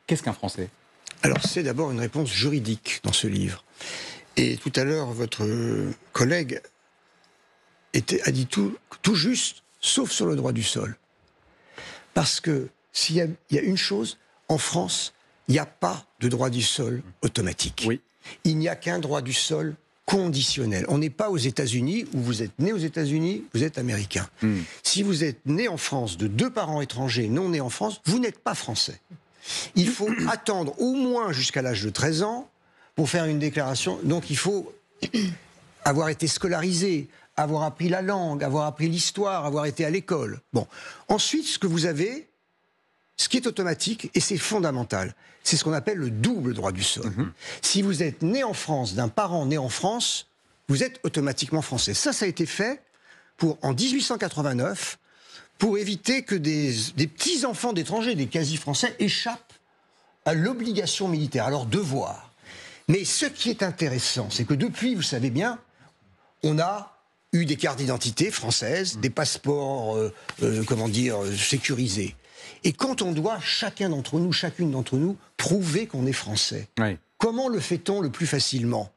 Qu'est-ce qu'un Français? Alors, c'est d'abord une réponse juridique dans ce livre. Et tout à l'heure, votre collègue a dit tout juste, sauf sur le droit du sol. Parce que s'il y a une chose, en France, il n'y a pas de droit du sol automatique. Oui. Il n'y a qu'un droit du sol conditionnel. On n'est pas aux États-Unis, où vous êtes né aux États-Unis, vous êtes américain. Si vous êtes né en France de 2 parents étrangers non nés en France, vous n'êtes pas français. Il faut attendre au moins jusqu'à l'âge de 13 ans pour faire une déclaration. Donc il faut avoir été scolarisé, avoir appris la langue, avoir appris l'histoire, avoir été à l'école. Bon. Ensuite, ce que vous avez, ce qui est automatique, et c'est fondamental, c'est ce qu'on appelle le double droit du sol. Si vous êtes né en France, d'un parent né en France, vous êtes automatiquement français. Ça a été fait en 1889, pour éviter que des petits-enfants d'étrangers, des quasi-français, échappent à l'obligation militaire, à leur devoir. Mais ce qui est intéressant, c'est que depuis, vous savez bien, on a eu des cartes d'identité françaises, des passeports, sécurisés. Et quand on doit, chacune d'entre nous, prouver qu'on est français, Oui. comment le fait-on le plus facilement?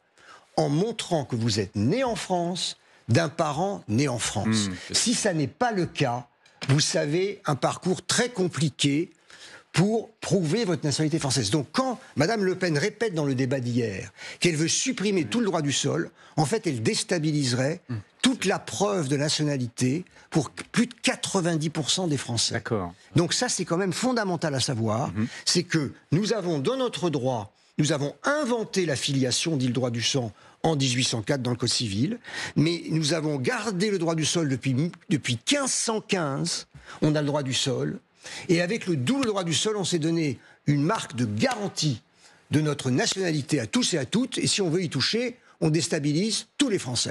En montrant que vous êtes né en France, d'un parent né en France. Si ça n'est pas le cas, vous savez, un parcours très compliqué pour prouver votre nationalité française. Donc quand Mme Le Pen répète dans le débat d'hier qu'elle veut supprimer tout le droit du sol, en fait, elle déstabiliserait toute la preuve de nationalité pour plus de 90% des Français. D'accord. Donc ça, c'est quand même fondamental à savoir, c'est que nous avons dans notre droit, nous avons inventé la filiation, dit le droit du sang, en 1804 dans le Code civil, mais nous avons gardé le droit du sol depuis 1515, on a le droit du sol, et avec le double droit du sol, on s'est donné une marque de garantie de notre nationalité à tous et à toutes, et si on veut y toucher, on déstabilise tous les Français.